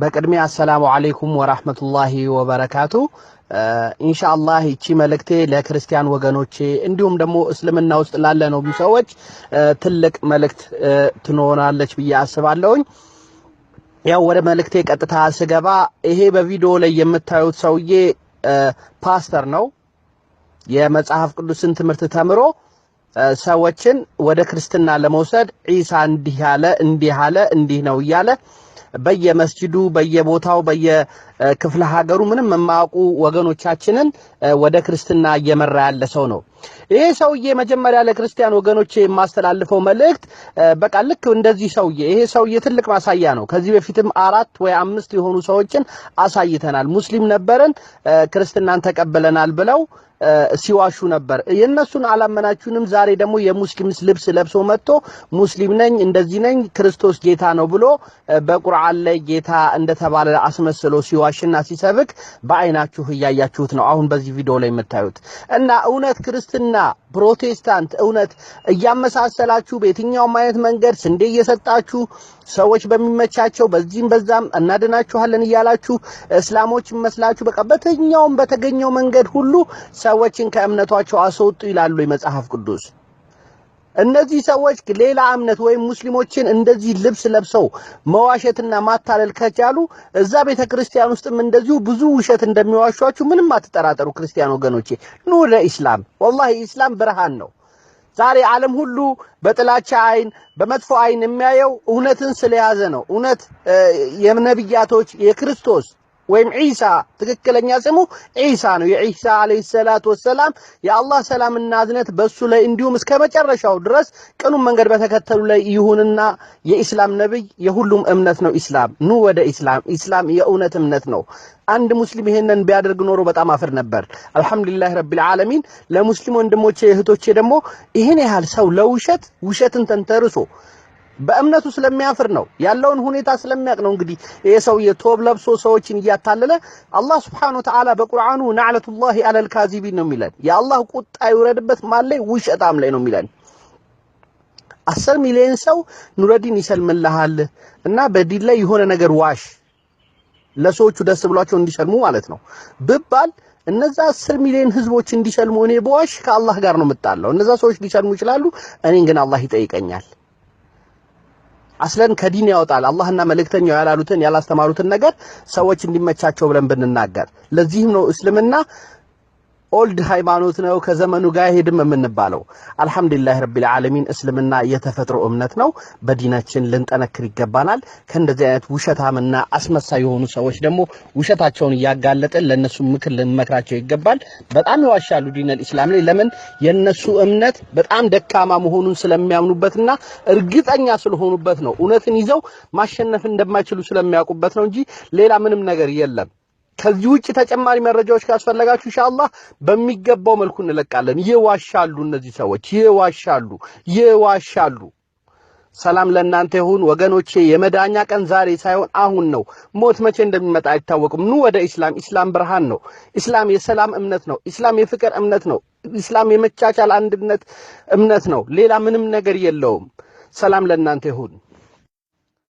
በቅድሚያ አሰላሙ አለይኩም ወራህመቱላሂ ወበረካቱ ኢንሻአላህ እቺ መልእክቴ ለክርስቲያን ወገኖቼ እንዲሁም ደግሞ እስልምና ውስጥ ላለነው ሰዎች ትልቅ መልእክት ትኖራለች ብዬ አስባለሁኝ። ያው ወደ መልእክቴ ቀጥታ ስገባ ይሄ በቪዲዮ ላይ የምታዩት ሰውዬ ፓስተር ነው። የመጽሐፍ ቅዱስን ትምህርት ተምሮ ሰዎችን ወደ ክርስትና ለመውሰድ ኢሳ እንዲህ ነው እያለ በየመስጂዱ በየቦታው በየክፍለ ሀገሩ ምንም የማያውቁ ወገኖቻችንን ወደ ክርስትና እየመራ ያለ ሰው ነው። ይሄ ሰውዬ መጀመሪያ ለክርስቲያን ወገኖቼ የማስተላልፈው መልእክት በቃ ልክ እንደዚህ ሰውዬ ይሄ ሰውዬ ትልቅ ማሳያ ነው። ከዚህ በፊትም 4 ወይ 5 የሆኑ ሰዎችን አሳይተናል። ሙስሊም ነበርን ክርስትናን ተቀበለናል ብለው ሲዋሹ ነበር። የነሱን አላመናችሁንም። ዛሬ ደግሞ የሙስሊም ልብስ ለብሶ መጥቶ ሙስሊም ነኝ እንደዚህ ነኝ ክርስቶስ ጌታ ነው ብሎ በቁርአን ላይ ጌታ እንደተባለ አስመስሎ ሲዋሽና ሲሰብክ በአይናችሁ እያያችሁት ነው አሁን በዚህ ቪዲዮ ላይ የምታዩት። እና እውነት ክርስትና ፕሮቴስታንት እውነት እያመሳሰላችሁ በየትኛው ማየት መንገድ ስንዴ እየሰጣችሁ ሰዎች በሚመቻቸው በዚህም በዛም እናድናችኋለን እያላችሁ እስላሞች መስላችሁ በቃ በተኛውም በተገኘው መንገድ ሁሉ ሰዎችን ከእምነቷቸው አስወጡ ይላሉ የመጽሐፍ ቅዱስ። እነዚህ ሰዎች ሌላ እምነት ወይ ሙስሊሞችን እንደዚህ ልብስ ለብሰው መዋሸትና ማታለል ከቻሉ እዛ ቤተክርስቲያን ውስጥም እንደዚሁ ብዙ ውሸት እንደሚዋሿችሁ ምንም አትጠራጠሩ ክርስቲያን ወገኖቼ። ኑ ለኢስላም ወላሂ ኢስላም ብርሃን ነው። ዛሬ ዓለም ሁሉ በጥላቻ አይን በመጥፎ አይን የሚያየው እውነትን ስለያዘ ነው። እውነት የነብያቶች የክርስቶስ ወይም ኢሳ ትክክለኛ ስሙ ኢሳ ነው። የኢሳ አለይሂ ሰላቱ ወሰላም የአላህ ሰላምና እዝነት በሱ ላይ እንዲሁም እስከ መጨረሻው ድረስ ቀኑን መንገድ በተከተሉ ላይ ይሁንና የኢስላም ነብይ የሁሉም እምነት ነው ኢስላም። ኑ ወደ ኢስላም የእውነት እምነት ነው። አንድ ሙስሊም ይሄንን ቢያደርግ ኖሮ በጣም አፈር ነበር። አልহামዱሊላህ ረቢል ዓለሚን። ለሙስሊም ወንድሞቼ እህቶቼ ደግሞ ይሄን ያህል ሰው ውሸትን ተንተርሶ በእምነቱ ስለሚያፍር ነው ያለውን ሁኔታ ስለሚያቅ ነው። እንግዲህ ይሄ ሰው የቶብ ለብሶ ሰዎችን እያታለለ አላህ Subhanahu Wa Ta'ala በቁርአኑ ነዕለቱላሂ አለል ካዚቢን ነው የሚለን። የአላህ ቁጣ ይወረድበት ማን ላይ? ውሸታም ላይ ነው የሚለን። 10 ሚሊዮን ሰው ኑረዲን ይሰልምልሃል እና በዲን ላይ የሆነ ነገር ዋሽ ለሰዎቹ ደስ ብሏቸው እንዲሰልሙ ማለት ነው ብባል እነዛ 10 ሚሊዮን ህዝቦች እንዲሰልሙ እኔ በዋሽ ከአላህ ጋር ነው የምጣለው። እነዛ ሰዎች ሊሰልሙ ይችላሉ፣ እኔን ግን አላህ ይጠይቀኛል። አስለን ከዲን ያወጣል። አላህና መልእክተኛው ያላሉትን ያላስተማሩትን ነገር ሰዎች እንዲመቻቸው ብለን ብንናገር። ለዚህም ነው እስልምና ኦልድ ሃይማኖት ነው ከዘመኑ ጋር ሄድም የምንባለው። አልহামዱሊላህ ረቢል ዓለሚን። እስልምና የተፈጥሮ እምነት ነው። በዲናችን ልንጠነክር ይገባናል። ከእንደዚህ አይነት ውሸታምና አስመሳይ የሆኑ ሰዎች ደግሞ ውሸታቸውን ያጋለጠን ለነሱ ምክር ልንመክራቸው ይገባል። በጣም ይዋሻሉ ዲነል ኢስላም ላይ። ለምን? የነሱ እምነት በጣም ደካማ መሆኑን ስለሚያምኑበትና እርግጠኛ ስለሆኑበት ነው። እውነትን ይዘው ማሸነፍ እንደማይችሉ ስለሚያውቁበት ነው እንጂ ሌላ ምንም ነገር የለም። ከዚህ ውጪ ተጨማሪ መረጃዎች ካስፈልጋችሁ ኢንሻአላህ በሚገባው መልኩ እንለቃለን። ይዋሻሉ እነዚህ ሰዎች ይዋሻሉ። ሰላም ለእናንተ ይሁን ወገኖቼ። የመዳኛ ቀን ዛሬ ሳይሆን አሁን ነው። ሞት መቼ እንደሚመጣ አይታወቅም። ኑ ወደ ኢስላም ብርሃን ነው። ኢስላም የሰላም እምነት ነው። ኢስላም የፍቅር እምነት ነው። ኢስላም የመቻቻል አንድነት እምነት ነው። ሌላ ምንም ነገር የለውም። ሰላም ለእናንተ ይሁን።